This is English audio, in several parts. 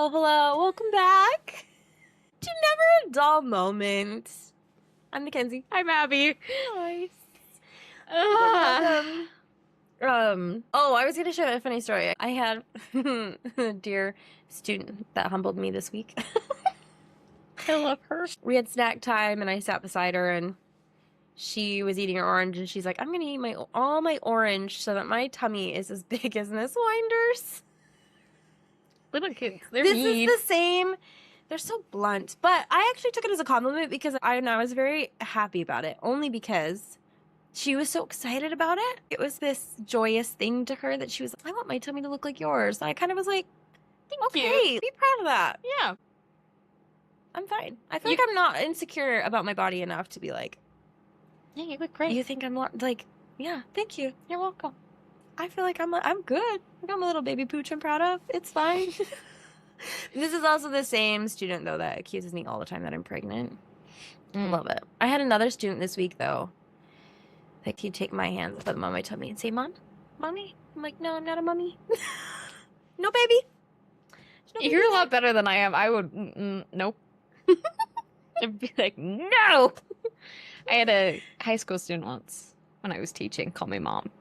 Hello. Welcome back to Never a Dull Moment. I'm Mackenzie. I'm Abby. Nice. Ah. I was going to share a funny story. I had a dear student that humbled me this week. I love her. We had snack time, and I sat beside her, and she was eating her orange, and she's like, I'm going to eat all my orange so that my tummy is as big as Miss Winder's. Little kids, they're This mean. is the same. They're so blunt. But I actually took it as a compliment because I was very happy about it. Only because she was so excited about it. It was this joyous thing to her that she was like, I want my tummy to look like yours. And I kind of was like, okay, be proud of that. Yeah. I'm fine. I feel like I'm not insecure about my body enough to be like, Yeah, you look great. you think I'm like, yeah, thank you. You're welcome. I feel like I'm good. I'm a little baby pooch I'm proud of. It's fine. This is also the same student, though, that accuses me all the time that I'm pregnant. I love it. I had another student this week, though. Like, he'd take my hands, put them on my tummy, and say, Mommy? I'm like, no, I'm not a mommy. No, baby. No, baby. You're a lot better than I am. I would, nope. I'd be like, no! I had a high school student once when I was teaching call me mom.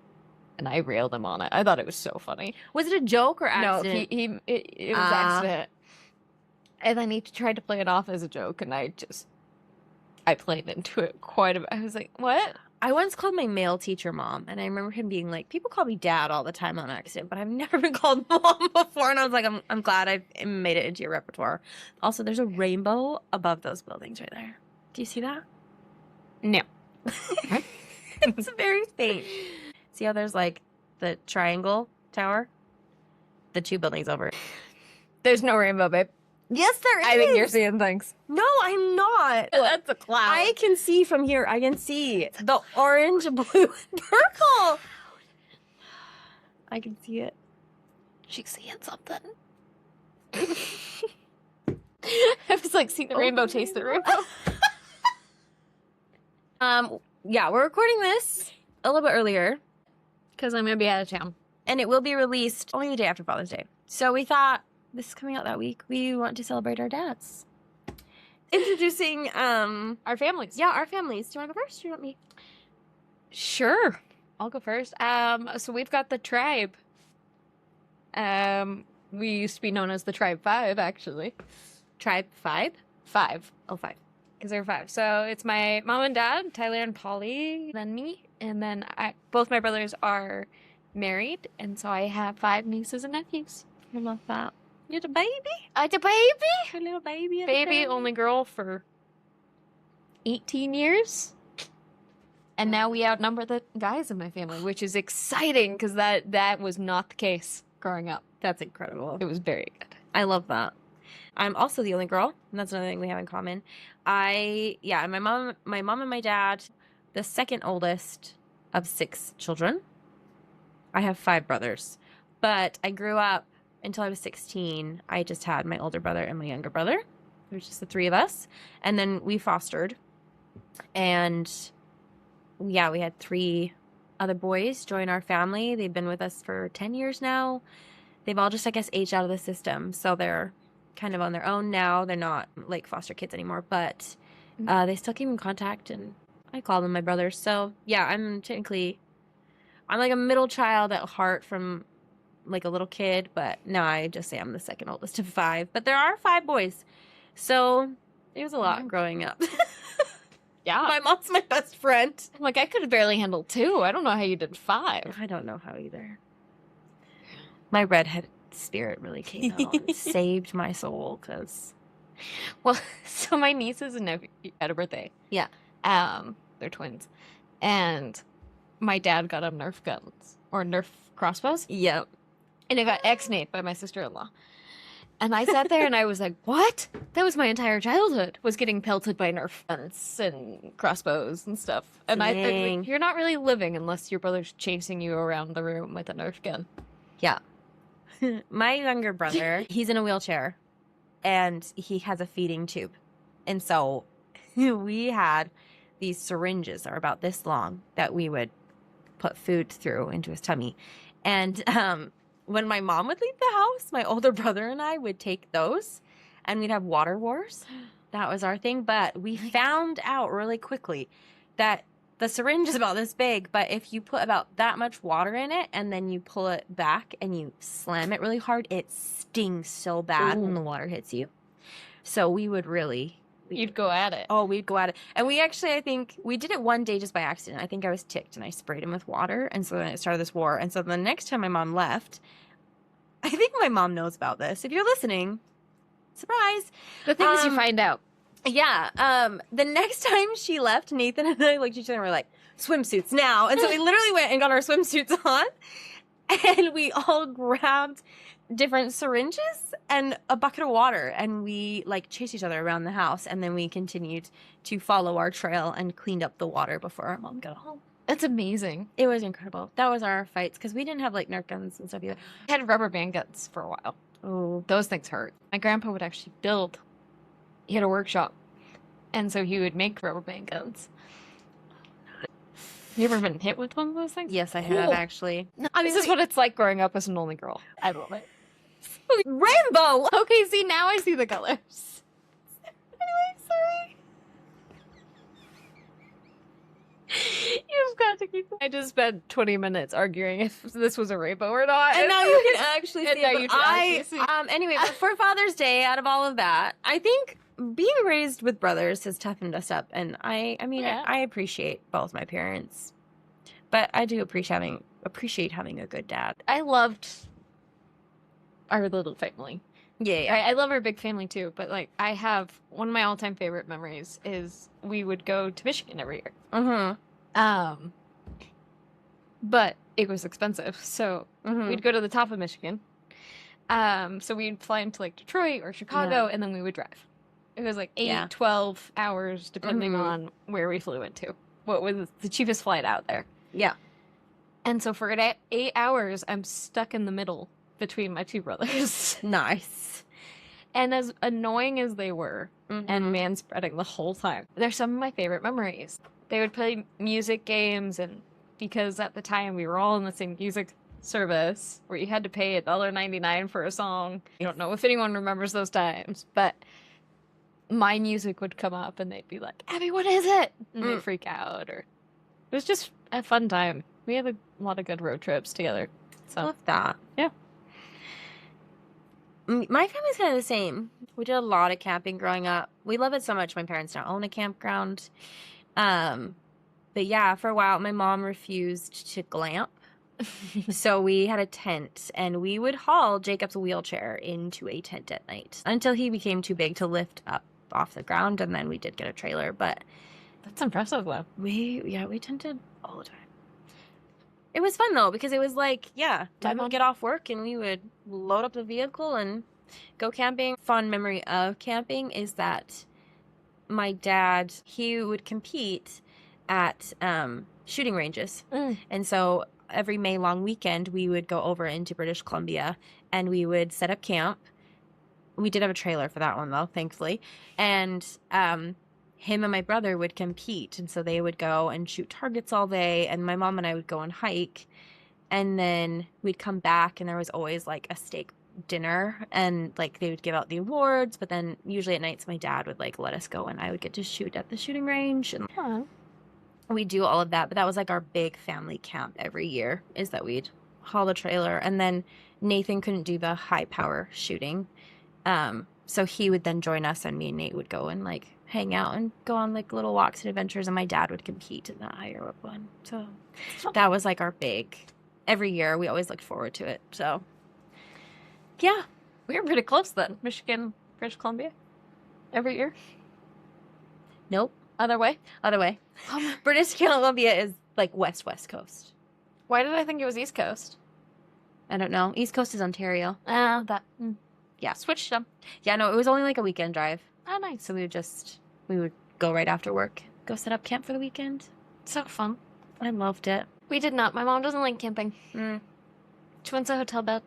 And I railed him on it. I thought it was so funny. Was it a joke or accident? No, it was accident. And then he tried to play it off as a joke, and I played into it quite a bit. I was like, what? I once called my male teacher mom, and I remember him being like, people call me dad all the time on accident, but I've never been called mom before. And I was like, I'm glad I've made it into your repertoire. Also, there's a rainbow above those buildings right there. Do you see that? No. It's very faint. See how there's like the triangle tower? The two buildings over. There's no rainbow, babe. Yes, there is. I think you're seeing things. No, I'm not. That's a cloud. I can see from here. I can see the orange, blue, and purple. I can see it. She's seeing something. I was like, see the rainbow, taste the rainbow. Yeah, we're recording this a little bit earlier. Because I'm going to be out of town. And it will be released only the day after Father's Day. So we thought, this is coming out that week, we want to celebrate our dads. Introducing, Our families. yeah, our families. Do you want to go first or do you want me? Sure. I'll go first. So we've got the tribe. We used to be known as the Tribe 5, actually. Tribe 5? 5. Oh, 5. Because there are 5. So it's my mom and dad, Tyler and Polly, then me. And then both my brothers are married. And so I have 5 nieces and nephews. I love that. You're the baby? I'm the baby. A little baby. Baby, only girl for 18 years. And now we outnumber the guys in my family, which is exciting because that was not the case growing up. That's incredible. It was very good. I love that. I'm also the only girl, and that's another thing we have in common. My mom and my dad, the second oldest of 6 children. I have 5 brothers, but I grew up until I was 16. I just had my older brother and my younger brother. It was just the 3 of us, and then we fostered, and yeah, we had 3 other boys join our family. They've been with us for 10 years now. They've all just, I guess, aged out of the system, so they're kind of on their own now. They're not like foster kids anymore, but they still keep in contact, and I call them my brothers. So yeah, I'm like a middle child at heart from like a little kid, but no, I just say I'm the second oldest of 5. But there are 5 boys, so it was a lot growing up. Yeah. My mom's my best friend. I'm like, I could have barely handled 2. I don't know how you did 5. I don't know how either. My redhead spirit really came out and saved my soul, because Well, so my nieces and nephew had a birthday. Yeah. They're twins. And my dad got them Nerf guns. Or Nerf crossbows. yep. And it got X-nayed by my sister-in-law. And I sat there and I was like, what? That was my entire childhood, was getting pelted by Nerf guns and crossbows and stuff. And I Dang. think you're not really living unless your brother's chasing you around the room with a Nerf gun. Yeah. My younger brother, he's in a wheelchair, and he has a feeding tube. And so we had these syringes that are about this long that we would put food through into his tummy. And when my mom would leave the house, my older brother and I would take those and we'd have water wars. That was our thing. But we found out really quickly that the syringe is about this big, but if you put about that much water in it and then you pull it back and you slam it really hard, it stings so bad when the water hits you. So we would really... You'd go at it. Oh, we'd go at it. And we actually, I think, we did it one day just by accident. I think I was ticked and I sprayed him with water. And so then it started this war. And so the next time my mom left, I think my mom knows about this. If you're listening, surprise. The things you find out. Yeah. The next time she left, Nathan and I looked at each other and were like, swimsuits now. And so we literally went and got our swimsuits on. And we all grabbed different syringes and a bucket of water. And we like chased each other around the house. And then we continued to follow our trail and cleaned up the water before our mom got home. That's amazing. It was incredible. That was our fights because we didn't have like Nerf guns and stuff either. I had rubber band guns for a while. Oh, Those things hurt. My grandpa would actually build. He had a workshop. And so he would make rubber band guns. You ever been hit with one of those things? yes, I have actually. I mean, this is what it's like growing up as an only girl. I love it. Rainbow. Okay, see, now I see the colors. Anyway, sorry. You've got to keep. I just spent 20 minutes arguing if this was a rainbow or not. And now you can actually And see now it. you But can actually see. Anyway, but for Father's Day, out of all of that, I think being raised with brothers has toughened us up. And I mean, Yeah. I appreciate both my parents, but I do appreciate having a good dad. I loved our little family. Yeah. I love our big family too, but like I have one of my all-time favorite memories is we would go to Michigan every year. Mm-hmm. But it was expensive, so we'd go to the top of Michigan. So we'd fly into like Detroit or Chicago, and then we would drive. It was like 8, 12 hours, depending on where we flew into. What was the cheapest flight out there? Yeah. And so for 8 hours, I'm stuck in the middle between my two brothers. Nice. And as annoying as they were, and man spreading the whole time, they're some of my favorite memories. They would play music games, and because at the time we were all in the same music service where you had to pay $1.99 for a song. I don't know if anyone remembers those times, but my music would come up and they'd be like, Abby, what is it? And they'd freak out. Or it was just a fun time. We had a lot of good road trips together. So Love that. Yeah. My family's kind of the same. We did a lot of camping growing up. We love it so much. My parents now own a campground. But yeah, for a while, my mom refused to glamp. So we had a tent, and we would haul Jacob's wheelchair into a tent at night until he became too big to lift up off the ground, and then we did get a trailer. But That's impressive, though. we tented all the time. It was fun though, because it was like, time to get off work and we would load up the vehicle and go camping. Fun memory of camping is that my dad, he would compete at shooting ranges. And so every May long weekend, we would go over into British Columbia and we would set up camp. We did have a trailer for that one though, thankfully. And him and my brother would compete, and so they would go and shoot targets all day, and my mom and I would go and hike, and then we'd come back, and there was always like a steak dinner, and like they would give out the awards, but then usually at nights my dad would like let us go and I would get to shoot at the shooting range, and we'd do all of that. But that was like our big family camp every year, is that we'd haul the trailer. And then Nathan couldn't do the high power shooting, so he would then join us, and me and Nate would go and like hang out and go on like little walks and adventures, and my dad would compete in that higher up one. So that was like our big, every year we always looked forward to it. So yeah, We were pretty close then. Michigan, British Columbia. Every year. nope, Other way. other way. British Columbia is like west coast. Why did I think it was East Coast? I don't know. East Coast is Ontario. That. Yeah. Switched them. Yeah, no, it was only like a weekend drive. Oh, nice. So we would go right after work, go set up camp for the weekend. So fun. I loved it. We did not. My mom doesn't like camping. She wants a hotel bed.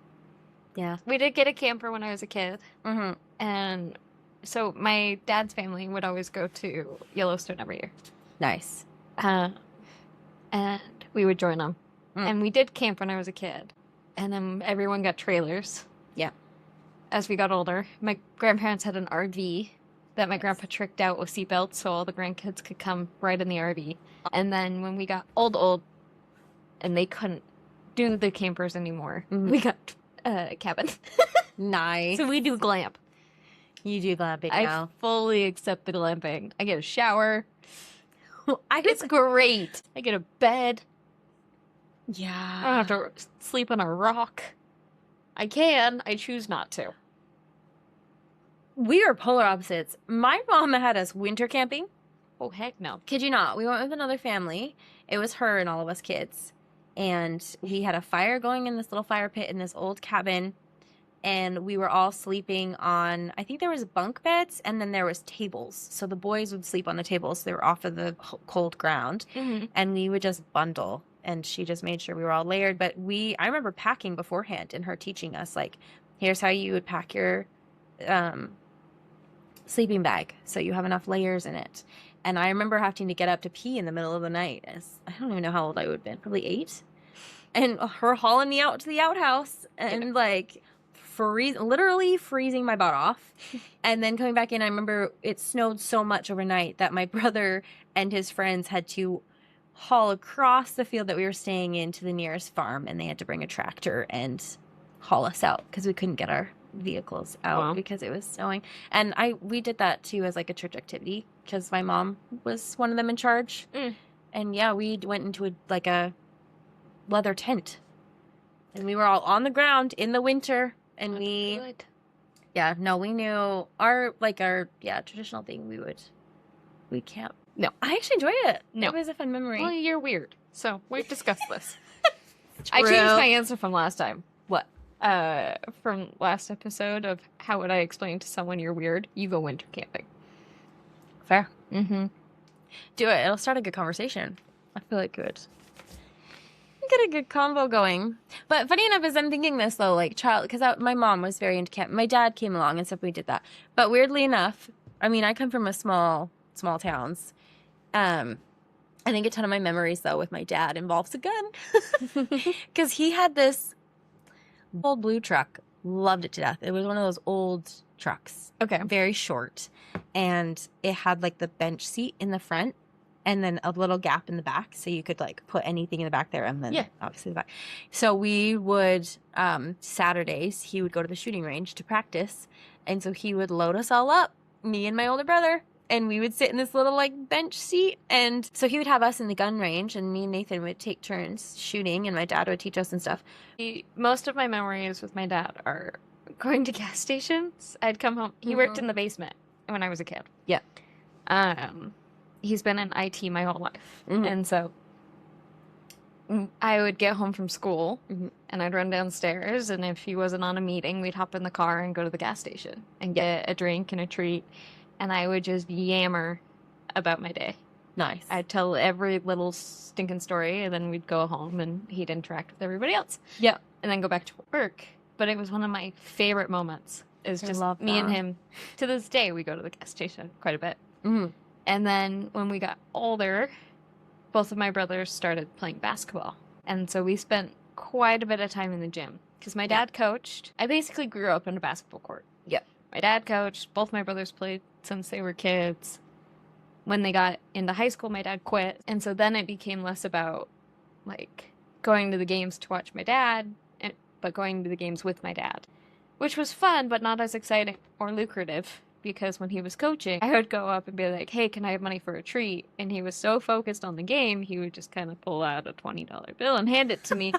Yeah. We did get a camper when I was a kid. Mm-hmm. And so my dad's family would always go to Yellowstone every year. Nice. And we would join them. And we did camp when I was a kid. And then everyone got trailers. Yeah. As we got older, my grandparents had an RV that my grandpa tricked out with seatbelts so all the grandkids could come right in the RV. And then when we got old, and they couldn't do the campers anymore, we got a cabin. Nice. So we do glamp. You do glamping I now. fully accept the glamping. I get a shower. I It's great. I get a bed. Yeah. I don't have to sleep on a rock. I can. I choose not to. We are polar opposites. My mom had us winter camping. Oh, heck no. Kid you not. We went with another family. It was her and all of us kids. And we had a fire going in this little fire pit in this old cabin. And we were all sleeping on, I think there was bunk beds, and then there was tables. So the boys would sleep on the tables. So they were off of the cold ground. Mm-hmm. And we would just bundle. And she just made sure we were all layered. But I remember packing beforehand and her teaching us, like, here's how you would pack your sleeping bag so you have enough layers in it. And I remember having to get up to pee in the middle of the night. I don't even know how old I would have been, probably 8. And her hauling me out to the outhouse and like literally freezing my butt off. And then coming back in, I remember it snowed so much overnight that my brother and his friends had to haul across the field that we were staying in to the nearest farm, and they had to bring a tractor and haul us out because we couldn't get our vehicles out because it was snowing. And we did that too as like a church activity because my mom was one of them in charge. And yeah, we went into a leather tent, and we were all on the ground in the winter. And we knew our traditional thing. We camp. No, I actually enjoyed it. No. It was a fun memory. Well, you're weird. So we've discussed this. I changed my answer from last time. What? From last episode of how would I explain to someone you're weird? You go winter camping. Fair. Mm-hmm. Do it. It'll start a good conversation. I feel like good. Get a good combo going. But funny enough, as I'm thinking this though, like because my mom was very into camp. My dad came along and stuff. We did that. But weirdly enough, I mean, I come from a small towns. I think a ton of my memories though with my dad involves a gun, because he had this old blue truck. Loved it to death. It was one of those old trucks. Okay. Very short, and it had like the bench seat in the front. And then a little gap in the back, so you could like put anything in the back there, and then obviously the back. So we would Saturdays he would go to the shooting range to practice, and so he would load us all up, me and my older brother, and we would sit in this little like bench seat. And so he would have us in the gun range, and me and Nathan would take turns shooting, and my dad would teach us and stuff. Most of my memories with my dad are going to gas stations. I'd come home. He worked in the basement when I was a kid. Yeah. He's been in IT my whole life. And so I would get home from school and I'd run downstairs, and if he wasn't on a meeting, we'd hop in the car and go to the gas station and get a drink and a treat, and I would just yammer about my day. Nice. I'd tell every little stinking story, and then we'd go home and he'd interact with everybody else. Yeah. And then go back to work. But it was one of my favorite moments. Is just me and him. To this day, we go to the gas station quite a bit. And then when we got older, both of my brothers started playing basketball. And so we spent quite a bit of time in the gym. Because my dad coached. I basically grew up in a basketball court. Yep. My dad coached. Both my brothers played since they were kids. When they got into high school, my dad quit. And so then it became less about, like, going to the games to watch my dad, but going to the games with my dad. Which was fun, but not as exciting or lucrative. Because when he was coaching, I would go up and be like, hey, can I have money for a treat? And he was so focused on the game, he would just kind of pull out a $20 bill and hand it to me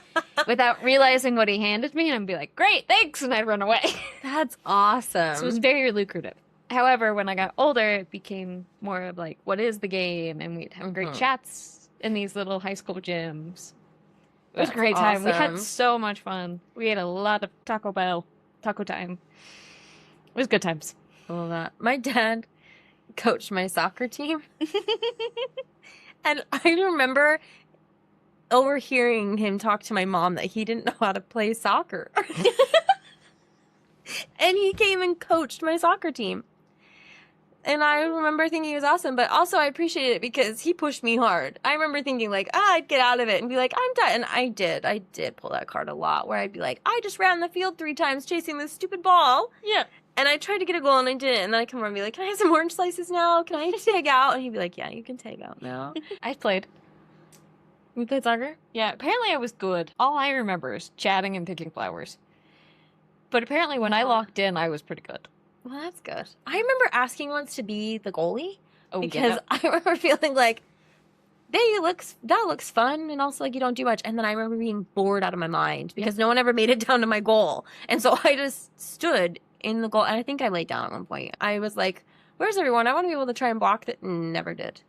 without realizing what he handed me. And I'd be like, great, thanks. And I'd run away. That's awesome. So it was very lucrative. However, when I got older, it became more of like, what is the game? And we'd have great chats in these little high school gyms. It was a great time. We had so much fun. We ate a lot of taco time. It was good times. All that. My dad coached my soccer team. And I remember overhearing him talk to my mom that he didn't know how to play soccer. And he came and coached my soccer team. And I remember thinking it was awesome, but also I appreciated it because he pushed me hard. I remember thinking like, I'd get out of it and be like, I'm done. And I did. I did pull that card a lot where I'd be like, I just ran the field 3 times chasing this stupid ball. Yeah. And I tried to get a goal and I didn't. And then I come over and be like, can I have some orange slices now? Can I tag out? And he'd be like, yeah, you can tag out now. I played. You played soccer? Yeah, apparently I was good. All I remember is chatting and picking flowers. But apparently when I locked in, I was pretty good. Well, that's good. I remember asking once to be the goalie. Oh, because yeah. I remember feeling like, that looks fun, and also like you don't do much. And then I remember being bored out of my mind because no one ever made it down to my goal, and so I just stood in the goal. And I think I laid down at one point. I was like, "Where's everyone? I want to be able to try and block that." Never did.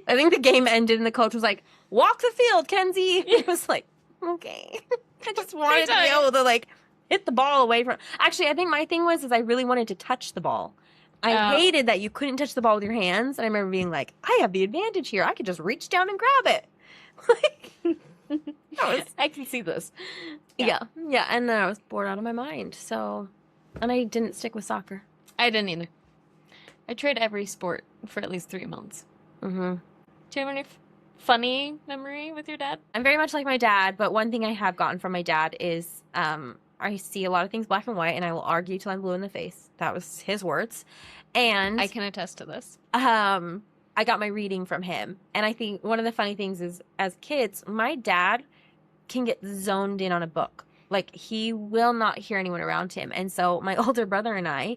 I think the game ended, and the coach was like, "Walk the field, Kenzie." I was like, "Okay." I just wanted to be able to like hit the ball away from. Actually, I think my thing was I really wanted to touch the ball. I hated that you couldn't touch the ball with your hands. And I remember being like, I have the advantage here. I could just reach down and grab it. I can see this. Yeah. And then I was bored out of my mind. So, and I didn't stick with soccer. I didn't either. I tried every sport for at least 3 months. Mm-hmm. Do you have any funny memory with your dad? I'm very much like my dad, but one thing I have gotten from my dad is I see a lot of things black and white, and I will argue till I'm blue in the face. That was his words. And I can attest to this. I got my reading from him. And I think one of the funny things is, as kids, my dad can get zoned in on a book. Like, he will not hear anyone around him. And so my older brother and I,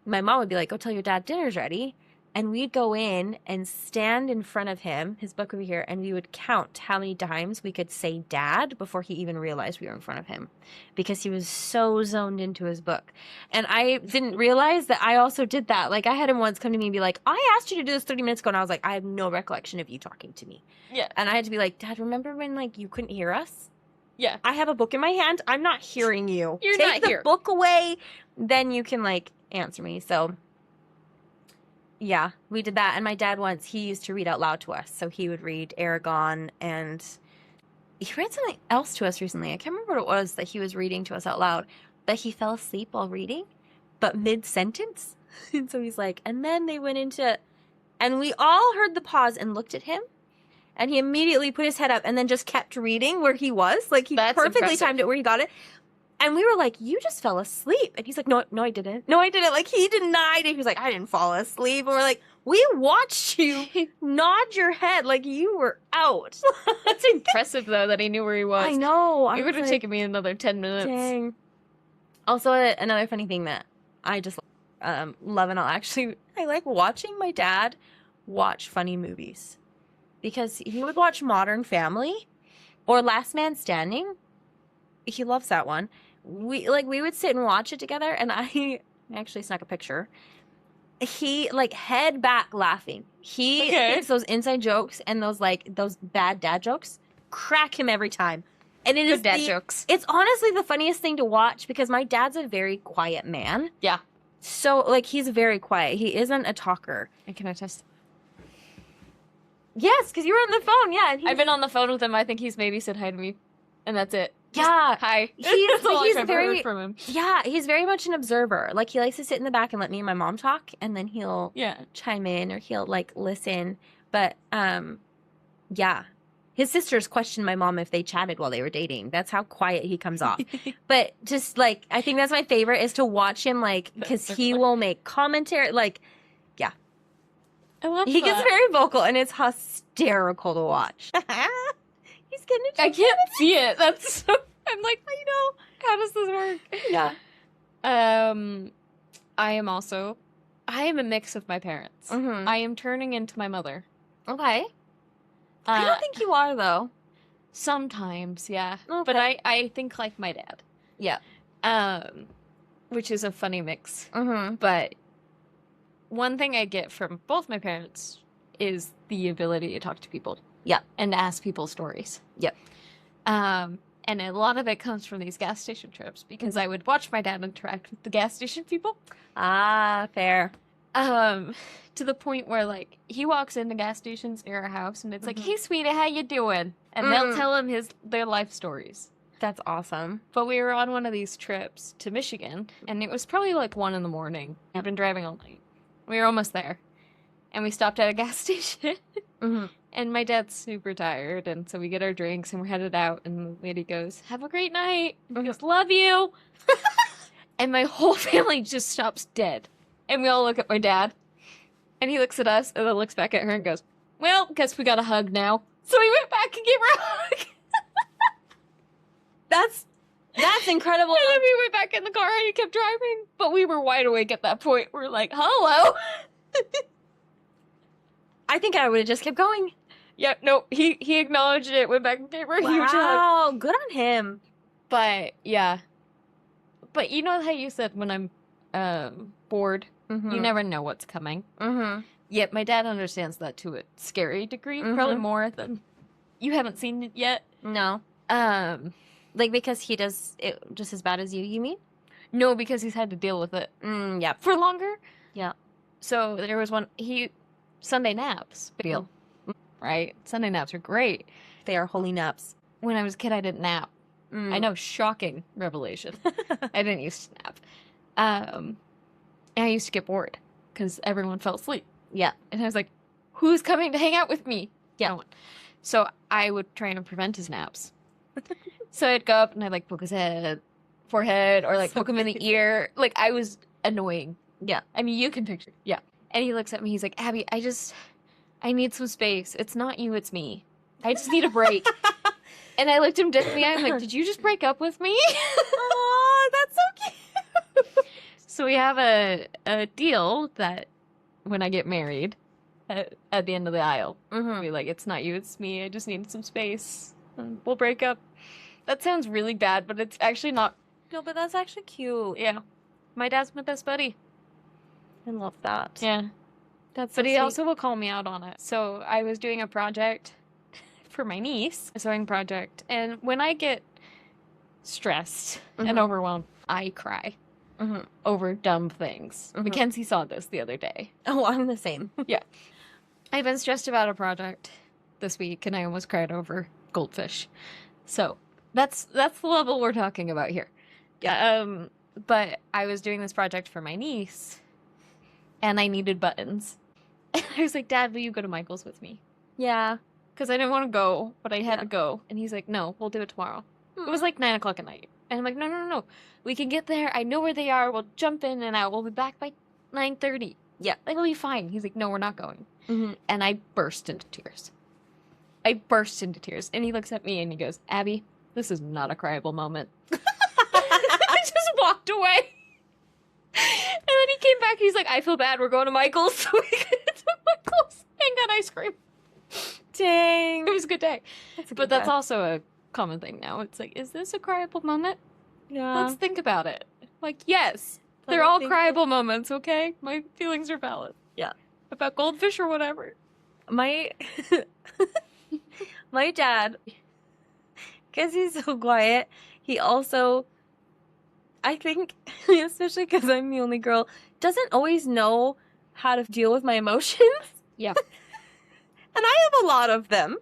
my mom would be like, go tell your dad dinner's ready. And we'd go in and stand in front of him, his book would be here, and we would count how many times we could say dad before he even realized we were in front of him, because he was so zoned into his book. And I didn't realize that I also did that. Like, I had him once come to me and be like, I asked you to do this 30 minutes ago, and I was like, I have no recollection of you talking to me. Yeah. And I had to be like, Dad, remember when, like, you couldn't hear us? Yeah. I have a book in my hand. I'm not hearing you. You're Take not the here. book away, then you can, like, answer me. So... yeah, we did that. And my dad once, he used to read out loud to us. So he would read Aragon, and he read something else to us recently. I can't remember what it was that he was reading to us out loud, but he fell asleep while reading, but mid-sentence. And so he's like, and then they went into, and we all heard the pause and looked at him, and he immediately put his head up and then just kept reading where he was. Like, he That's perfectly impressive. timed it where he got it. And we were like, you just fell asleep. And he's like, no, I didn't. No, I didn't. Like, he denied it. He was like, I didn't fall asleep. And we're like, we watched you nod your head like you were out. That's impressive, though, that he knew where he was. I know. It would have taken me another 10 minutes. Dang. Also, another funny thing that I just love, and I like watching my dad watch funny movies. Because he would watch Modern Family or Last Man Standing. He loves that one. We would sit and watch it together, and I actually snuck a picture. He head back laughing. He thinks those inside jokes and those bad dad jokes crack him every time. And it is Good dad jokes. It's honestly the funniest thing to watch because my dad's a very quiet man. Yeah. So he's very quiet. He isn't a talker. I can attest. Yes, because you were on the phone. Yeah, I've been on the phone with him. I think he's maybe said hi to me, and that's it. Yeah. Hi. He's I've very heard from him. Yeah, he's very much an observer. Like, he likes to sit in the back and let me and my mom talk, and then he'll chime in or he'll listen. But yeah. His sisters questioned my mom if they chatted while they were dating. That's how quiet he comes off. But just I think that's my favorite is to watch him because he will make commentary yeah. I love He that. gets very vocal and it's hysterical to watch. He's getting I can't see it. That's so... I'm like, I know. How does this work? Yeah. I am a mix of my parents. Mm-hmm. I am turning into my mother. Okay. I don't think you are, though. Sometimes, yeah. Okay. But I think like my dad. Yeah. Which is a funny mix. Mm-hmm. But one thing I get from both my parents is the ability to talk to people. Yeah. And ask people stories. Yep. And a lot of it comes from these gas station trips because I would watch my dad interact with the gas station people. Ah, fair. To the point where he walks into gas stations near our house and it's like, hey sweetie, how you doing? And they'll tell him their life stories. That's awesome. But we were on one of these trips to Michigan and it was probably 1 a.m. I've been driving all night. We were almost there. and we stopped at a gas station. Mm-hmm. And my dad's super tired, and so we get our drinks and we're headed out, and the lady goes, "Have a great night." And he goes, "Love you." And my whole family just stops dead. And we all look at my dad, and he looks at us, and then looks back at her and goes, "Well, guess we got a hug now." So we went back and gave her a hug. That's incredible. And then we went back in the car and he kept driving. But we were wide awake at that point. We're like, "Hello." I think I would have just kept going. Yeah, no, he acknowledged it, went back and gave her a huge hug. Wow, good on him. But, yeah. But you know how you said when I'm bored, Mm-hmm. you never know what's coming? Mm-hmm. Yet my dad understands that to a scary degree, probably more than... You haven't seen it yet? No. Like, because he does it just as bad as you mean? No, because he's had to deal with it Yeah. for longer. Yeah. So there was one... Sunday naps. Big deal. Right? Sunday naps are great. They are holy naps. When I was a kid, I didn't nap. I know, shocking revelation. I didn't used to nap. And I used to get bored because everyone fell asleep. Yeah. And I was like, "Who's coming to hang out with me?" Yeah. No one. So I would try and prevent his naps. So I'd go up and I'd like poke his forehead, or like poke him in the ear. Like, I was annoying. Yeah. I mean, you can picture. Yeah. And he looks at me, he's like, "Abby, I need some space. It's not you, it's me. I just need a break." And I looked him dead in the eye. I'm like, "Did you just break up with me?" Oh, that's so cute. So we have a deal that when I get married, at the end of the aisle, Mm-hmm. be like, "It's not you, it's me. I just need some space. And we'll break up." That sounds really bad, but it's actually not. No, but that's actually cute. Yeah. My dad's my best buddy. I love that. Yeah. That's But so he sweet. also will call me out on it. So I was doing a project for my niece, a sewing project, and when I get stressed and overwhelmed, I cry over dumb things. Mackenzie saw this the other day. Oh, I'm the same. I've been stressed about a project this week, and I almost cried over goldfish. So that's the level we're talking about here. Yeah. But I was doing this project for my niece, and I needed buttons. And I was like, "Dad, will you go to Michael's with me?" Yeah. Because I didn't want to go, but I had to go. And he's like, "No, we'll do it tomorrow." It was like 9 o'clock at night. And I'm like, No. We can get there. I know where they are. We'll jump in and out. We'll be back by 9:30. Yeah. Like, we'll be fine. He's like, "No, we're not going." Mm-hmm. And I burst into tears. And he looks at me and he goes, "Abby, this is not a cryable moment." I just walked away. And then he came back and he's like, "I feel bad. We're going to Michael's." So we went to Michael's and got ice cream. Dang. It was a good day. But that's all. also a common thing now. It's like, is this a cryable moment? Yeah. Let's think about it. Like, yes, Let they're me all think. cryable moments, okay? My feelings are valid. Yeah. About goldfish or whatever. My my dad, because he's so quiet, he also, I think, especially because I'm the only girl, doesn't always know how to deal with my emotions. Yeah. And I have a lot of them.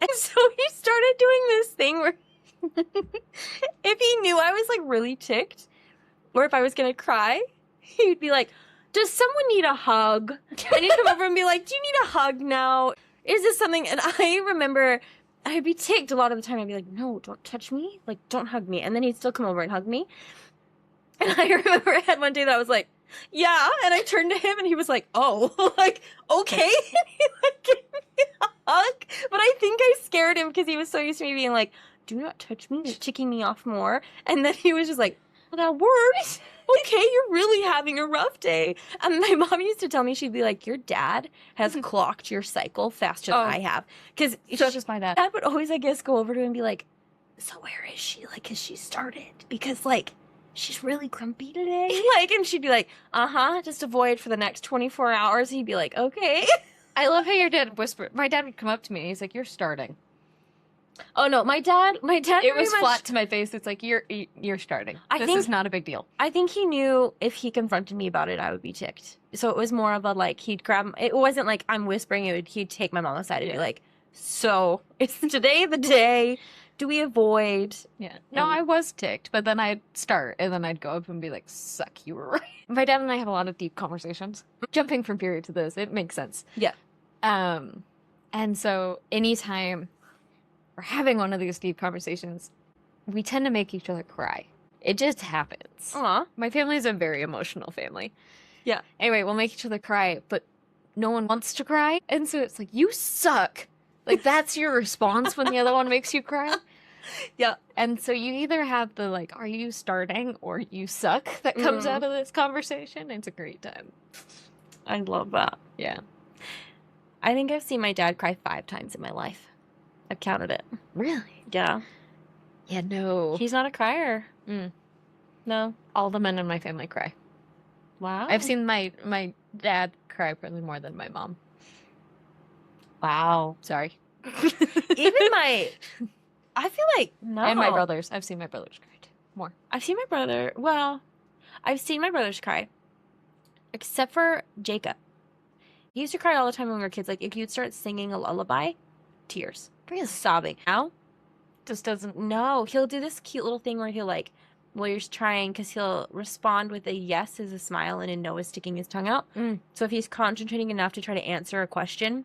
And so he started doing this thing where if he knew I was like really ticked, or if I was gonna cry, he'd be like, "Does someone need a hug?" And he'd come over and be like, "Do you need a hug now? Is this something?" And I remember I'd be ticked a lot of the time. I'd be like, "No, don't touch me. Like, don't hug me." And then he'd still come over and hug me. And I remember I had one day that I was like, "Yeah." And I turned to him and he was like, "Oh," like, "Okay." And he like gave me a hug. But I think I scared him because he was so used to me being like, "Do not touch me. You're ticking me off more." And then he was just like, "Well, that works. Okay, you're really having a rough day." And my mom used to tell me, she'd be like, "Your dad has clocked your cycle faster than I have." Because So just my dad. Dad would always, I guess, go over to him and be like, "So where is she? Like, has she started? Because, like, she's really grumpy today." Like, and she'd be like, "Just avoid for the next 24 hours. He'd be like, "Okay." I love how your dad whispered. My dad would come up to me and he's like, "You're starting." Oh, no, my dad It very was much- flat to my face. It's like, you're starting. This is not a big deal. I think he knew if he confronted me about it, I would be ticked. So it was more of a, like, he'd grab, it wasn't like I'm whispering, he'd take my mom aside and be like, "So, it's today the day. do we avoid? Yeah. No, I was ticked, but then I'd start and then I'd go up and be like, suck, you were right. My dad and I have a lot of deep conversations. Jumping from period to this, it makes sense. Yeah. And so anytime we're having one of these deep conversations, we tend to make each other cry. It just happens. Aw. My family is a very emotional family. Yeah. Anyway, we'll make each other cry, but no one wants to cry. And so it's like, you suck. Like, that's your response when the other one makes you cry. Yeah. And so you either have the, like, are you starting or you suck that comes out of this conversation. It's a great time. I love that. Yeah. I think I've seen my dad cry 5 times in my life. I've counted it. Really? Yeah. Yeah, no. He's not a crier. No. All the men in my family cry. Wow. I've seen my dad cry probably more than my mom. Wow. Sorry. Even I feel like, no. And my brothers. I've seen my brothers cry too. More. I've seen my brothers cry. Except for Jacob. He used to cry all the time when we were kids. Like, if you'd start singing a lullaby, tears. Really? Sobbing. Now, Just doesn't. no. He'll do this cute little thing where he'll, like, well, you're trying, because he'll respond with a yes as a smile and a no as sticking his tongue out. So if he's concentrating enough to try to answer a question,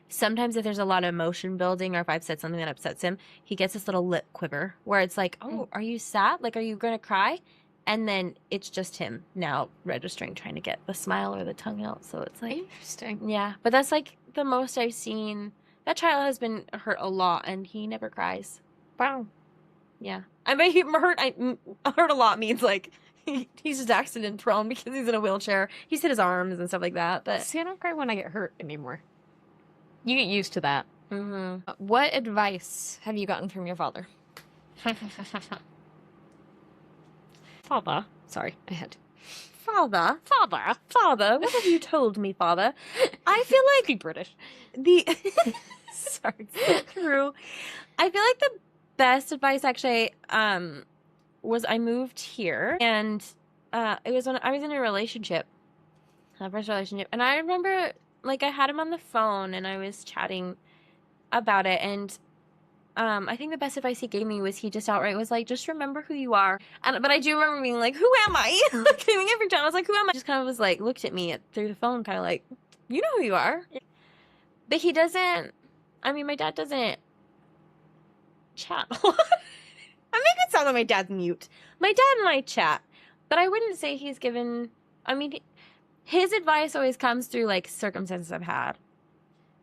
sometimes if there's a lot of emotion building or if I've said something that upsets him, he gets this little lip quiver where it's like, oh, are you sad? Like, are you going to cry? And then it's just him now registering, trying to get the smile or the tongue out. So it's like, Interesting. yeah. But that's like the most I've seen. That child has been hurt a lot and he never cries. Wow. Yeah. I mean, hurt a lot means like he's just accident prone because he's in a wheelchair. He's hit his arms and stuff like that. But See, I don't cry when I get hurt anymore. You get used to that. mm-hmm. What advice have you gotten from your father? Father. Sorry, I had to. Father, what have you told me, Father? I feel like be British. Sorry, true. I feel like the best advice actually was I moved here and it was when I was in a relationship, my first relationship, and I remember like I had him on the phone and I was chatting about it, and I think the best advice he gave me was he just outright was like, just remember who you are. But I do remember being like, who am I? Like, I mean, every time I was like, who am I? Just kind of was like, looked at me through the phone, kind of like, you know who you are. But he doesn't, I mean, my dad doesn't chat a lot. I make it sound like my dad's mute. My dad and I chat, but I wouldn't say he's given, I mean, his advice always comes through like circumstances I've had.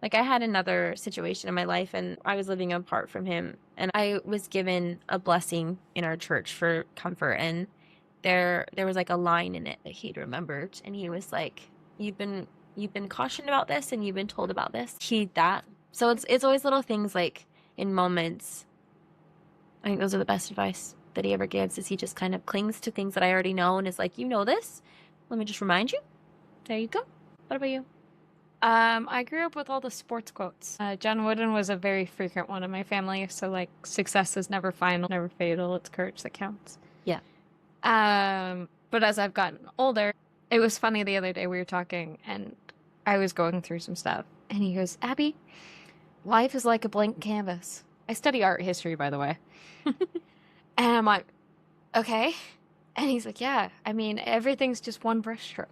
Like, I had another situation in my life, and I was living apart from him, and I was given a blessing in our church for comfort, and there was, like, a line in it that he'd remembered, and he was like, you've been cautioned about this, and you've been told about this. Heed that. So it's always little things, like, in moments. I think those are the best advice that he ever gives, is he just kind of clings to things that I already know, and is like, you know this. Let me just remind you. There you go. What about you? I grew up with all the sports quotes. John Wooden was a very frequent one in my family. So, like, success is never final, never fatal. It's courage that counts. Yeah. But as I've gotten older, it was funny the other day we were talking and I was going through some stuff. And he goes, Abby, life is like a blank canvas. I study art history, by the way. And I'm like, okay. And he's like, yeah, I mean, everything's just one brush stroke,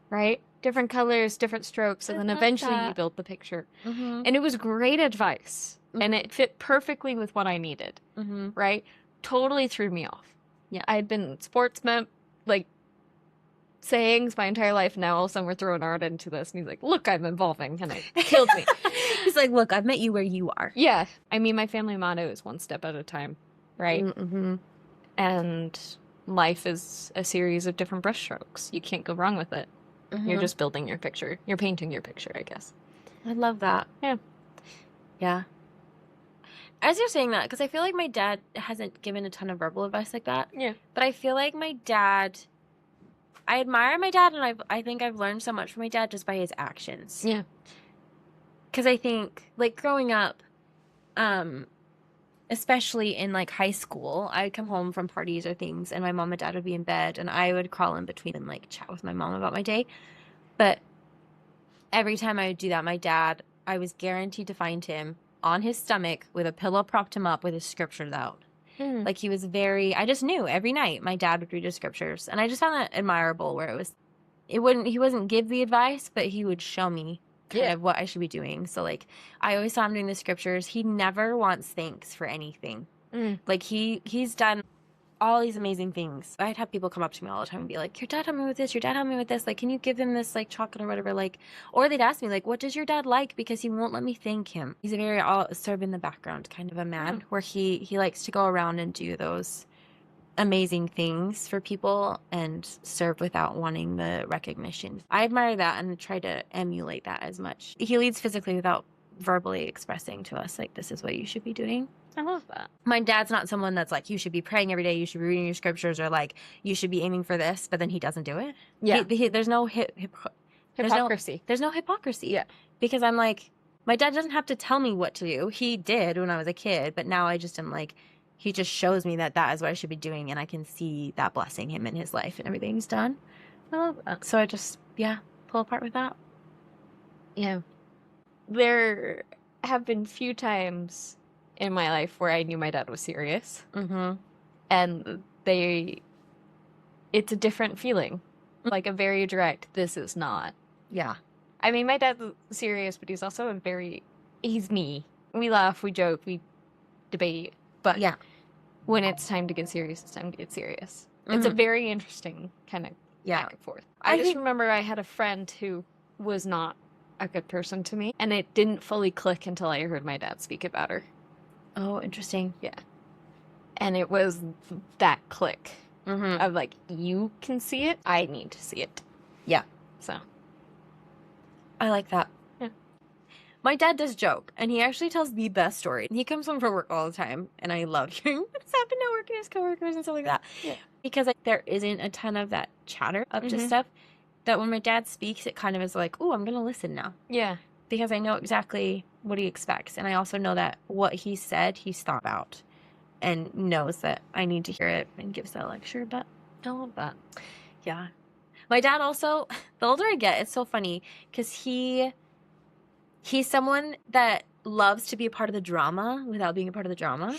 right? Different colors, different strokes, and then eventually you build the picture. Mm-hmm. And it was great advice, and it fit perfectly with what I needed, right? Totally threw me off. Yeah. I had been sportsman, like, sayings my entire life. Now all of a sudden we're throwing art into this, and he's like, look, I'm evolving, and it killed me. He's like, look, I've met you where you are. Yeah. I mean, my family motto is one step at a time, right? Mm-hmm. And life is a series of different brushstrokes. You can't go wrong with it. You're just building your picture. You're painting your picture, I guess. I love that. Yeah. Yeah. As you're saying that, because I feel like my dad hasn't given a ton of verbal advice like that. Yeah. But I feel like my dad, I admire my dad, and I think I've learned so much from my dad just by his actions. Yeah. Because I think, like, growing up, especially in, like, high school, I'd come home from parties or things, and my mom and dad would be in bed, and I would crawl in between and, like, chat with my mom about my day. But every time I would do that, my dad, I was guaranteed to find him on his stomach with a pillow propped him up with his scriptures out. Mm. Like he was very, I just knew every night my dad would read his scriptures. And I just found that admirable where he wouldn't give the advice, but he would show me kind of what I should be doing. So like I always saw him doing the scriptures. He never wants thanks for anything. Like he's done all these amazing things. I'd have people come up to me all the time and be like, your dad helped me with this, your dad helped me with this, like, can you give him this like chocolate or whatever, like, or they'd ask me like, what does your dad like, because he won't let me thank him. He's a very all serve in the background kind of a man, where he likes to go around and do those amazing things for people and serve without wanting the recognition. I admire that and try to emulate that as much. He leads physically without verbally expressing to us like, this is what you should be doing. I love that. My dad's not someone that's like, you should be praying every day, you should be reading your scriptures, or like, you should be aiming for this, but then he doesn't do it. Yeah. There's no Hypocrisy. There's no hypocrisy. Yeah. Because I'm like, my dad doesn't have to tell me what to do. He did when I was a kid, but now I just am like, he just shows me that is what I should be doing, and I can see that blessing him in his life and everything he's done. I love that. So I just, pull apart with that. Yeah. There have been few times in my life where I knew my dad was serious. Mm-hmm. And it's a different feeling. Like a very direct, this is not. Yeah. I mean, my dad's serious, but he's also he's me. We laugh, we joke, we debate. But yeah, when it's time to get serious, it's time to get serious. It's a very interesting kind of back and forth. I just remember I had a friend who was not a good person to me, and it didn't fully click until I heard my dad speak about her. Oh, interesting. Yeah. And it was that click Mm-hmm. of like, you can see it, I need to see it. Yeah. So. I like that. Yeah. My dad does joke, and he actually tells the best story. He comes home from work all the time, and I love hearing what's happened at work and his coworkers and stuff like that. Yeah. Because like, there isn't a ton of that chatter of just stuff, that when my dad speaks, it kind of is like, oh, I'm going to listen now. Yeah. Because I know exactly what he expects, and I also know that what he said, he's thought about, and knows that I need to hear it, and gives that lecture. But I love that. yeah. My dad also, the older I get, it's so funny, because he's someone that loves to be a part of the drama without being a part of the drama.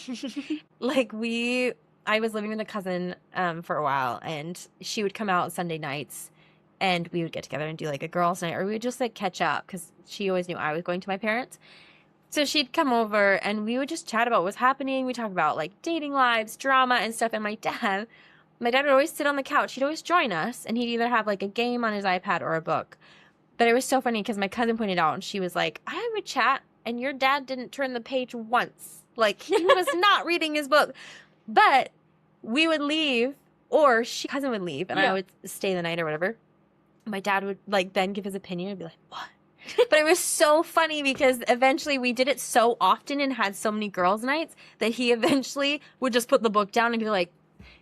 Like I was living with a cousin for a while, and she would come out Sunday nights, and we would get together and do like a girls' night, or we would just like catch up, because she always knew I was going to my parents. So she'd come over and we would just chat about what's happening. We talk about like dating lives, drama and stuff. And my dad would always sit on the couch. He'd always join us, and he'd either have like a game on his iPad or a book. But it was so funny because my cousin pointed out, and she was like, I would chat and your dad didn't turn the page once. Like, he was not reading his book. But we would leave, or cousin would leave, and I would stay the night or whatever. My dad would like then give his opinion and be like, what? But it was so funny because eventually we did it so often and had so many girls' nights that he eventually would just put the book down and be like,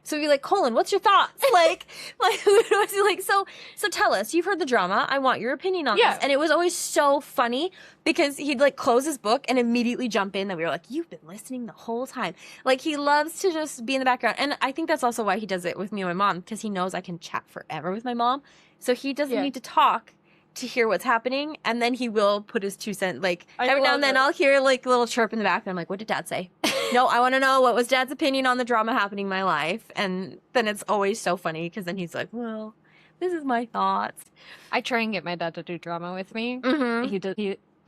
so we'd be like, Colin, what's your thoughts? like we would always be like, so tell us, you've heard the drama. I want your opinion on this. And it was always so funny because he'd like close his book and immediately jump in, that we were like, you've been listening the whole time. Like, he loves to just be in the background. And I think that's also why he does it with me and my mom, because he knows I can chat forever with my mom. So he doesn't need to talk to hear what's happening, and then he will put his 2 cents. Like, every now and then I'll hear like a little chirp in the back, and I'm like, what did dad say? No, I want to know, what was dad's opinion on the drama happening in my life? And then it's always so funny because then he's like, well, this is my thoughts. I try and get my dad to do drama with me.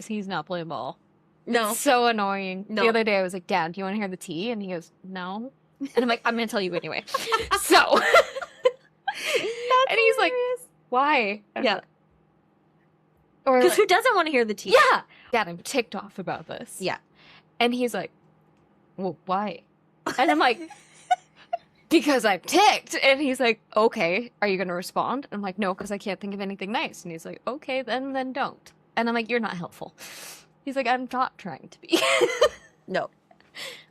He's not playing ball. No. It's so annoying. No. The other day I was like, Dad, do you want to hear the tea? And he goes, no. And I'm like, I'm going to tell you anyway. So. And he's like, why? Yeah. Or because like, who doesn't want to hear the tea? Yeah. Dad, I'm ticked off about this. Yeah. And he's like, well, why? And I'm like, because I'm ticked. And he's like, okay, are you going to respond? I'm like, no, because I can't think of anything nice. And he's like, okay, then don't. And I'm like, you're not helpful. He's like, I'm not trying to be. No.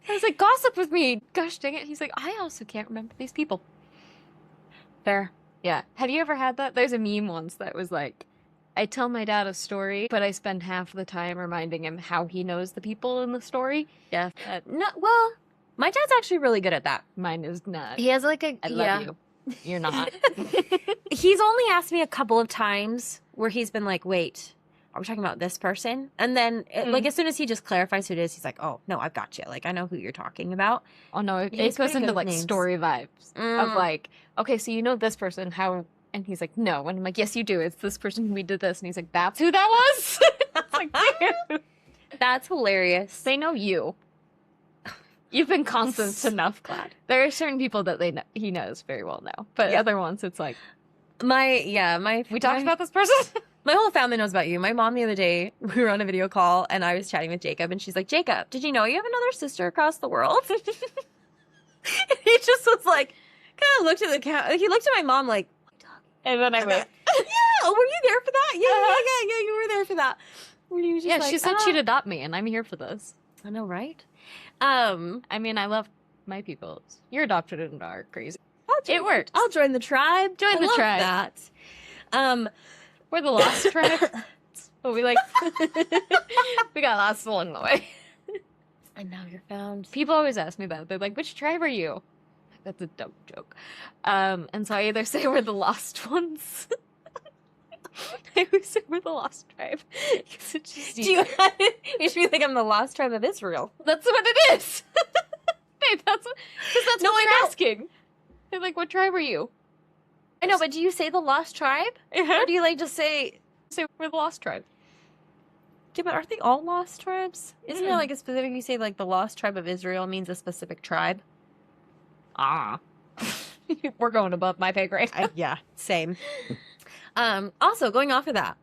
I was like, gossip with me. Gosh dang it. He's like, I also can't remember these people. Fair. Yeah. Have you ever had that? There's a meme once that was like, I tell my dad a story, but I spend half the time reminding him how he knows the people in the story. Yeah. No, well, my dad's actually really good at that. Mine is not. He has like a... I love you. You're not. He's only asked me a couple of times where he's been like, wait, are we talking about this person? And then, like, as soon as he just clarifies who it is, he's like, oh, no, I've got you. Like, I know who you're talking about. Oh, no, it He's goes pretty into, good like, with names. story vibes of, like, okay, so you know this person, how... And he's like, no. And I'm like, yes, you do. It's this person who we did this. And he's like, that's who that was? It's like, dude. That's hilarious. They know you. You've been constant enough. Glad. There are certain people that he knows very well now. But other ones, it's like... We talked about this person? My whole family knows about you. My mom the other day, we were on a video call, and I was chatting with Jacob, and she's like, Jacob, did you know you have another sister across the world? And he just was like, kind of looked at the cat. He looked at my mom like, and then I went, yeah, were you there for that? Yeah, you were there for that. And he was just yeah, like, she said she'd adopt me, and I'm here for this. I know, right? I mean, I love my people. You're adopted into our crazy. It worked. I'll join the tribe. Join the tribe. That. We're the lost tribe. But we we got lost along the way. And now you're found. People always ask me that. They're like, which tribe are you? That's a dumb joke. And so I either say we're the lost ones. I always say we're the lost tribe. It's just you should be like, I'm the lost tribe of Israel. That's what it is. Babe, that's what they're asking. They're like, what tribe are you? I know, but do you say the lost tribe? Or do you like just say we're the lost tribe? Yeah, but aren't they all lost tribes? Isn't there like a specific, you say like the lost tribe of Israel means a specific tribe? We're going above my pay grade. Yeah, same. Also, going off of that,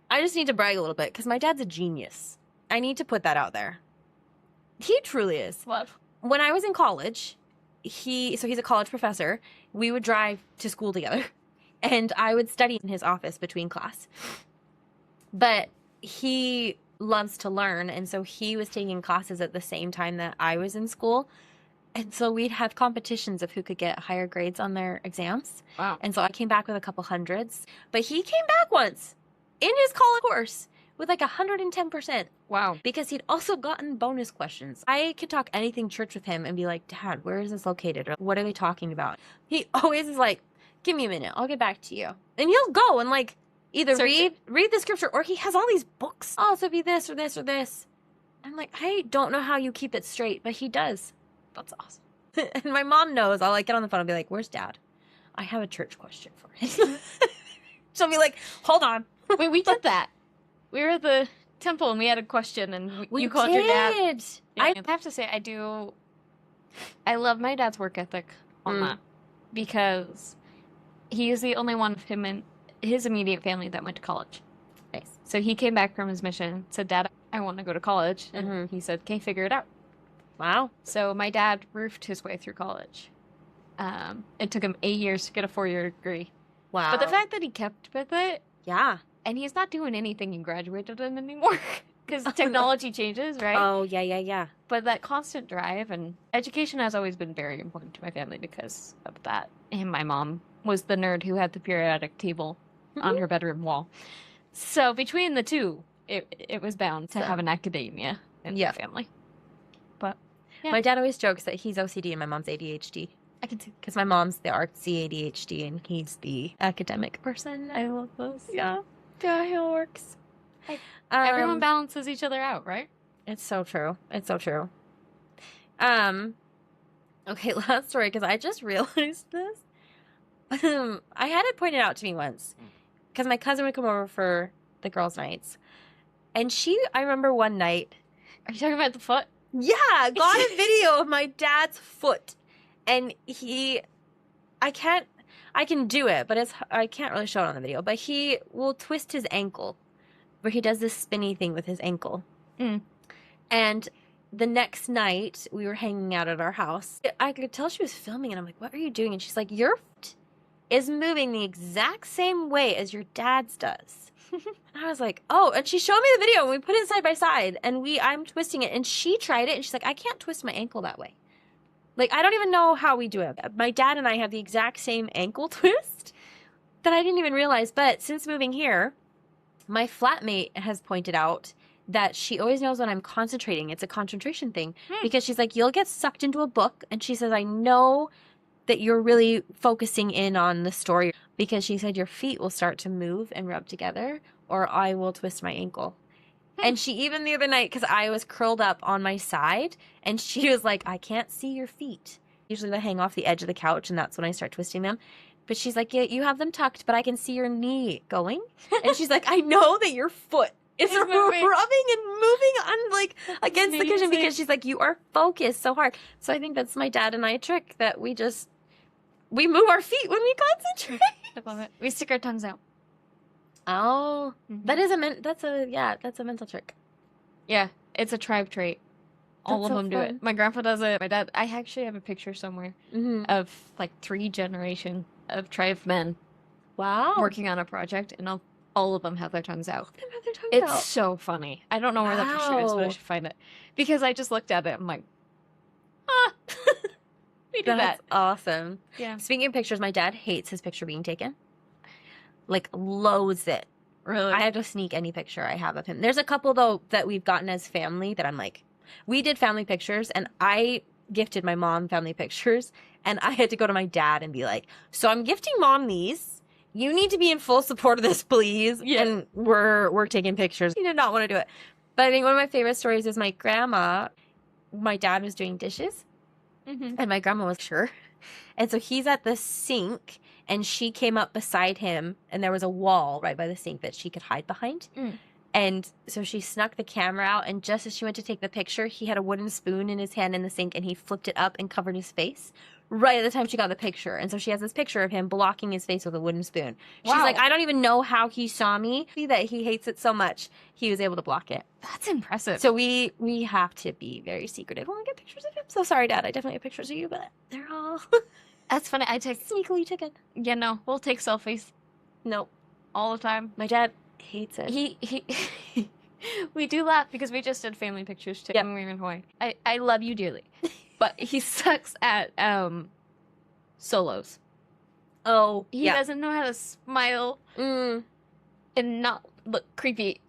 I just need to brag a little bit because my dad's a genius. I need to put that out there. He truly is. What? When I was in college, he's a college professor. We would drive to school together, and I would study in his office between class. But he loves to learn, and so he was taking classes at the same time that I was in school. And so we'd have competitions of who could get higher grades on their exams. Wow. And so I came back with a couple hundreds. But he came back once in his college course with like 110%. Wow. Because he'd also gotten bonus questions. I could talk anything church with him and be like, Dad, where is this located? Or what are they talking about? He always is like, give me a minute. I'll get back to you. And he'll go and like either read the scripture, or he has all these books. Oh, so be this or this or this. I'm like, I don't know how you keep it straight, but he does. That's awesome. And my mom knows. I'll like get on the phone and be like, where's Dad? I have a church question for him. She'll be like, hold on. Wait, we did that. We were at the temple and we had a question and you called your dad. I have to say, I love my dad's work ethic on that because he is the only one of him and his immediate family that went to college. Nice. So he came back from his mission, said, Dad, I want to go to college. And he said, okay, figure it out. Wow. So my dad roofed his way through college. It took him 8 years to get a 4-year degree. Wow. But the fact that he kept with it. Yeah. And he's not doing anything he graduated in anymore. Because technology changes, right? Oh, yeah. But that constant drive and education has always been very important to my family because of that. And my mom was the nerd who had the periodic table on her bedroom wall. So between the two, it was bound to have an academia in the family. But yeah. My dad always jokes that he's OCD and my mom's ADHD. I can see. Because my mom's the artsy ADHD and he's the academic person. I love those. Yeah, it works. Everyone balances each other out, right? It's so true. Okay, last story, because I just realized this. I had it pointed out to me once, because my cousin would come over for the girls' nights. And I remember one night. Are you talking about the foot? Yeah, got a video of my dad's foot. And I can do it, but I can't really show it on the video. But he will twist his ankle, where he does this spinny thing with his ankle. And the next night, we were hanging out at our house. I could tell she was filming, and I'm like, what are you doing? And she's like, your foot is moving the exact same way as your dad's does. And I was like, oh, and she showed me the video, and we put it side by side, and I'm twisting it, and she tried it, and she's like, I can't twist my ankle that way. Like, I don't even know how we do it. My dad and I have the exact same ankle twist that I didn't even realize. But since moving here, my flatmate has pointed out that she always knows when I'm concentrating. It's a concentration thing. Because she's like, you'll get sucked into a book. And she says, I know that you're really focusing in on the story. because she said your feet will start to move and rub together, or I will twist my ankle. And she even the other night, because I was curled up on my side, and she was like, I can't see your feet. Usually they hang off the edge of the couch, and that's when I start twisting them. But she's like, yeah, you have them tucked, but I can see your knee going. And she's like, I know that your foot is rubbing and moving on like against the cushion, because she's like, you are focused so hard. So I think that's my dad and I trick, that we move our feet when we concentrate. I love it. We stick our tongues out. Oh, that's a mental trick. Yeah, it's a tribe trait. All of them do it. My grandpa does it. My dad. I actually have a picture somewhere of like 3 generations of tribe men. Wow. Working on a project, and all of them have their tongues out. It's It's so funny. I don't know where that picture is, but I should find it. Because I just looked at it. I'm like, we do that. That's awesome. Yeah. Speaking of pictures, my dad hates his picture being taken. Like, loathes it. Really? I have to sneak any picture I have of him. There's a couple, though, that we've gotten as family that I'm like, we did family pictures, and I gifted my mom family pictures, and I had to go to my dad and be like, so I'm gifting mom these. You need to be in full support of this, please. Yeah. And we're taking pictures. He did not want to do it. But I think one of my favorite stories is my grandma. My dad was doing dishes, and my grandma was sure. And so he's at the sink, and she came up beside him, and there was a wall right by the sink that she could hide behind. And so she snuck the camera out, and just as she went to take the picture, he had a wooden spoon in his hand in the sink, and he flipped it up and covered his face right at the time she got the picture. And so she has this picture of him blocking his face with a wooden spoon. She's like, I don't even know how he saw me, that he hates it so much. He was able to block it. That's impressive. So we have to be very secretive when we get pictures of him. So sorry, Dad, I definitely have pictures of you, but they're all That's funny. I take sneakily taken. Yeah, no, we'll take selfies. Nope. All the time. My dad hates it. He we do laugh because we just did family pictures too when we were in Hawaii. I love you dearly. But he sucks at solos. Oh, He doesn't know how to smile and not look creepy.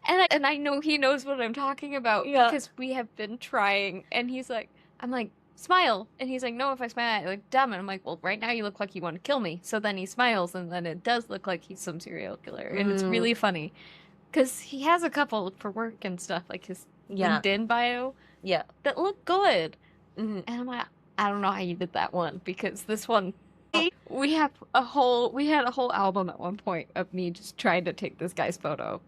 And I know he knows what I'm talking about because we have been trying, and he's like, I'm like, smile. And he's like, no, if I smile, I look dumb. And I'm like, well, right now you look like you want to kill me. So then he smiles, and then it does look like he's some serial killer. And it's really funny because he has a couple for work and stuff, like his LinkedIn bio that look good. And I'm like, I don't know how you did that one, because this one, we had a whole album at one point of me just trying to take this guy's photo.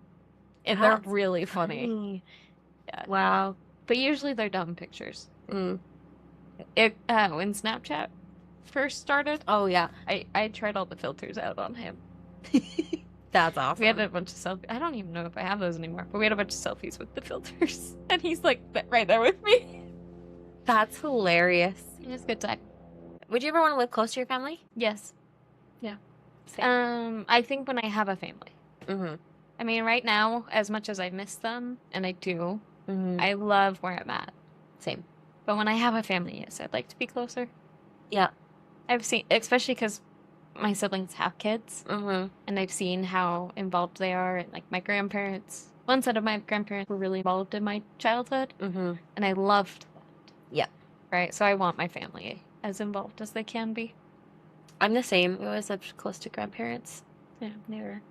And they're really funny. Yeah. Wow. But usually they're dumb pictures. When Snapchat first started, I tried all the filters out on him. That's awesome. We had a bunch of selfies. I don't even know if I have those anymore, but we had a bunch of selfies with the filters. And he's like right there with me. That's hilarious. It was a good time. Would you ever want to live close to your family? Yes. Yeah. Same. I think when I have a family. I mean, right now, as much as I miss them, and I do, I love where I'm at. Same. But when I have a family, yes, I'd like to be closer. Yeah. I've seen, especially because my siblings have kids, and I've seen how involved they are. And, like, my grandparents, one set of my grandparents were really involved in my childhood, and I loved that. Yeah. Right? So I want my family as involved as they can be. I'm the same. We always lived close to grandparents. Yeah, they were.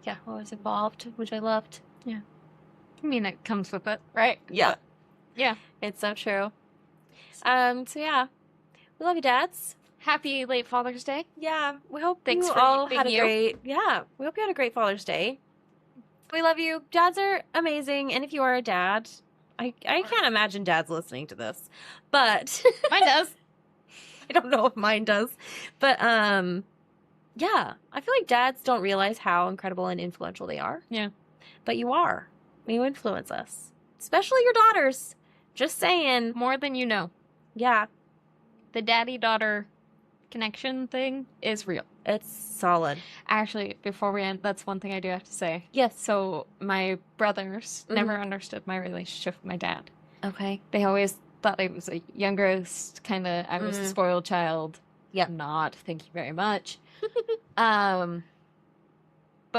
Yeah, always involved, which I loved. Yeah. I mean, it comes with it, right? Yeah. But, yeah. It's so true. So yeah. We love you, dads. Happy late Father's Day. Yeah. We hope Thanks you for all being had a you. great we hope you had a great Father's Day. We love you. Dads are amazing, and if you are a dad, I can't imagine dads listening to this. But Mine does. I don't know if mine does. But yeah, I feel like dads don't realize how incredible and influential they are. Yeah. But you are. You influence us. Especially your daughters. Just saying. More than you know. Yeah. The daddy-daughter connection thing is real. It's solid. Actually, before we end, that's one thing I do have to say. Yes. So my brothers never understood my relationship with my dad. Okay. They always thought I was a youngest, kind of, I was a spoiled child. Yeah. Not. Thank you very much. But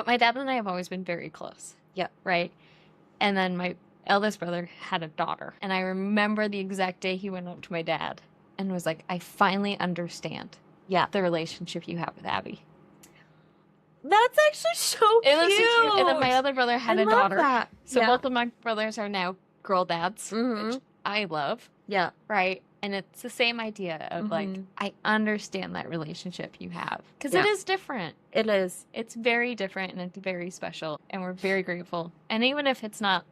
my dad and I have always been very close. Yeah. Right? And then my eldest brother had a daughter. And I remember the exact day he went up to my dad and was like, I finally understand. Yeah. the relationship you have with Abby. That's actually so It was so cute. cute. And then my other brother had I a love daughter. that. So Yeah. both of my brothers are now girl dads, Mhm. which I love. Yeah. Right? And it's the same idea of like, Mhm. I understand that relationship you have. Because Yeah. it is different. It is. It's very different and it's very special. And we're very grateful. And even if it's not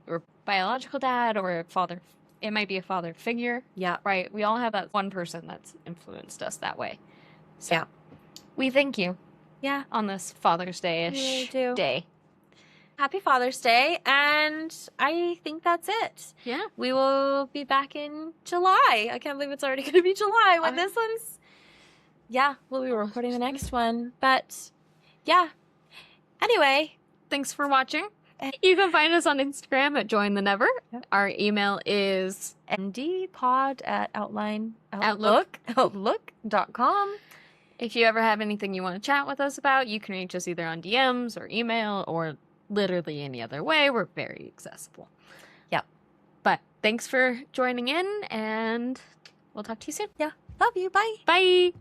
your biological dad or a father, it might be a father figure. Yeah. Right? We all have that one person that's influenced us that way. So Yeah. we thank you Yeah. on this Father's Day-ish We really do. day. Happy Father's Day, and I think that's it. Yeah. We will be back in July. I can't believe it's already going to be July when this one's... Yeah, we'll be recording the next one. But, yeah. Anyway. Thanks for watching. You can find us on Instagram at Join the Never. Yep. Our email is ndpod@outlook.com. If you ever have anything you want to chat with us about, you can reach us either on DMs or email or literally any other way. We're very accessible. Yep. But thanks for joining in, and we'll talk to you soon. Yeah. Love you. Bye. Bye.